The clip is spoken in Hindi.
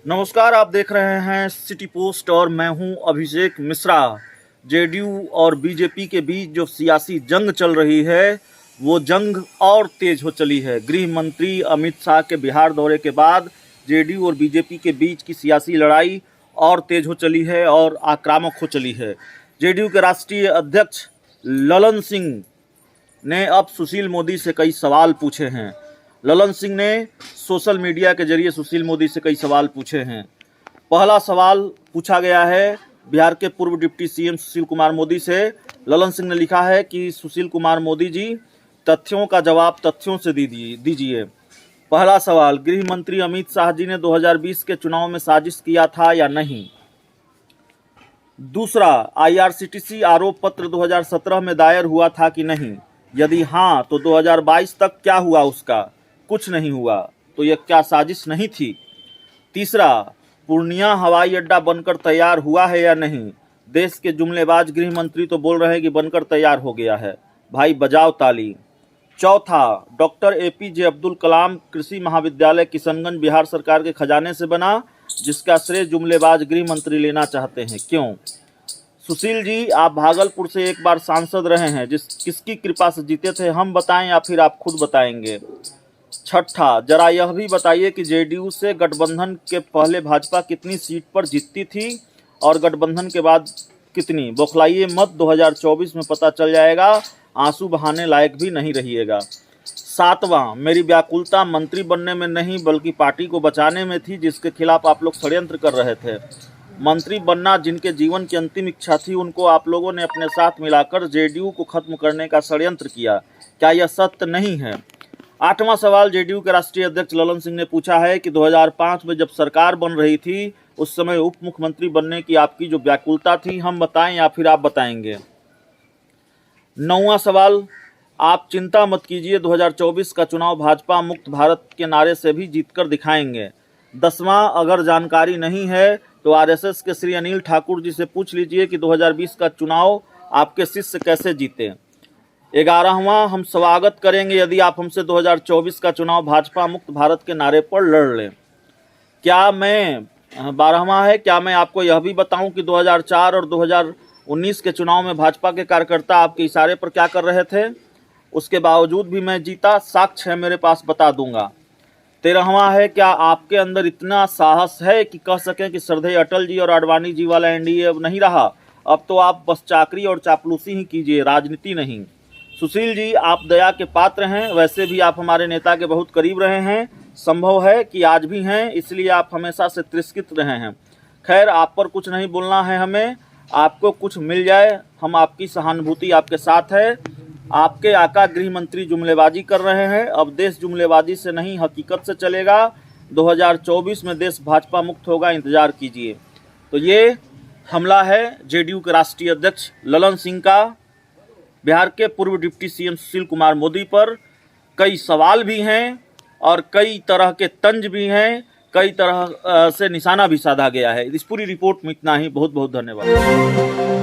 नमस्कार, आप देख रहे हैं सिटी पोस्ट और मैं हूं अभिषेक मिश्रा। जेडीयू और बीजेपी के बीच जो सियासी जंग चल रही है वो जंग और तेज हो चली है। गृह मंत्री अमित शाह के बिहार दौरे के बाद जेडीयू और बीजेपी के बीच की सियासी लड़ाई और तेज हो चली है और आक्रामक हो चली है। जेडीयू के राष्ट्रीय अध्यक्ष ललन सिंह ने अब सुशील मोदी से कई सवाल पूछे हैं। ललन सिंह ने सोशल मीडिया के जरिए सुशील मोदी से कई सवाल पूछे हैं। पहला सवाल पूछा गया है बिहार के पूर्व डिप्टी सीएम सुशील कुमार मोदी से। ललन सिंह ने लिखा है कि सुशील कुमार मोदी जी, तथ्यों का जवाब तथ्यों से दीजिए। पहला सवाल, गृह मंत्री अमित शाह जी ने 2020 के चुनाव में साजिश किया था या नहीं। दूसरा, आईआरसीटीसी आरोप पत्र 2017 में दायर हुआ था कि नहीं, यदि हाँ तो 2022 तक क्या हुआ उसका? कुछ नहीं हुआ, तो यह क्या साजिश नहीं थी? तीसरा, पूर्णिया हवाई अड्डा बनकर तैयार हुआ है या नहीं? देश के जुमलेबाज गृह मंत्री तो बोल रहे हैं कि बनकर तैयार हो गया है, भाई बजाओ ताली। चौथा, डॉक्टर एपीजे अब्दुल कलाम कृषि महाविद्यालय किशनगंज बिहार सरकार के खजाने से बना, जिसका श्रेय जुमलेबाज गृह मंत्री लेना चाहते हैं, क्यों? सुशील जी, आप भागलपुर से एक बार सांसद रहे हैं, किसकी कृपा से जीते थे, हम बताएं या फिर आप खुद बताएंगे? छठा, जरा यह भी बताइए कि जेडीयू से गठबंधन के पहले भाजपा कितनी सीट पर जीतती थी और गठबंधन के बाद कितनी? बौखलाइए मत, 2024 में पता चल जाएगा, आंसू बहाने लायक भी नहीं रहिएगा। सातवां, मेरी व्याकुलता मंत्री बनने में नहीं बल्कि पार्टी को बचाने में थी, जिसके खिलाफ आप लोग षड्यंत्र कर रहे थे। मंत्री बनना जिनके जीवन की अंतिम इच्छा थी, उनको आप लोगों ने अपने साथ मिलाकर जेडीयू को खत्म करने का षड्यंत्र किया, क्या यह सत्य नहीं है? आठवां सवाल जेडीयू के राष्ट्रीय अध्यक्ष ललन सिंह ने पूछा है कि 2005 में जब सरकार बन रही थी उस समय उप मुख्यमंत्री बनने की आपकी जो व्याकुलता थी, हम बताएं या फिर आप बताएंगे? नौवां सवाल, आप चिंता मत कीजिए, 2024 का चुनाव भाजपा मुक्त भारत के नारे से भी जीतकर दिखाएंगे। 10वां, अगर जानकारी नहीं है तो आरएसएस के श्री अनिल ठाकुर जी से पूछ लीजिए कि 2020 का चुनाव आपके शिष्य कैसे जीते। 11वां, हम स्वागत करेंगे यदि आप हमसे 2024 का चुनाव भाजपा मुक्त भारत के नारे पर लड़ लें। 12वां है, क्या मैं आपको यह भी बताऊं कि 2004 और 2019 के चुनाव में भाजपा के कार्यकर्ता आपके इशारे पर क्या कर रहे थे, उसके बावजूद भी मैं जीता, साक्ष्य है मेरे पास, बता दूंगा। 13वां है, क्या आपके अंदर इतना साहस है कि कह सकें कि श्रद्धेय अटल जी और आडवाणी जी वाला एनडीए अब नहीं रहा, अब तो आप बस चाकरी और चापलूसी ही कीजिए, राजनीति नहीं। सुशील जी, आप दया के पात्र हैं, वैसे भी आप हमारे नेता के बहुत करीब रहे हैं, संभव है कि आज भी हैं, इसलिए आप हमेशा से तिरस्कृत रहे हैं। खैर, आप पर कुछ नहीं बोलना है हमें, आपको कुछ मिल जाए, हम आपकी सहानुभूति आपके साथ है। आपके आका गृह मंत्री जुमलेबाजी कर रहे हैं, अब देश जुमलेबाजी से नहीं हकीकत से चलेगा। 2024 में देश भाजपा मुक्त होगा, इंतजार कीजिए। तो ये हमला है जेडीयू के राष्ट्रीय अध्यक्ष ललन सिंह का बिहार के पूर्व डिप्टी सीएम सुशील कुमार मोदी पर। कई सवाल भी हैं और कई तरह के तंज भी हैं, कई तरह से निशाना भी साधा गया है। इस पूरी रिपोर्ट में इतना ही। बहुत बहुत धन्यवाद।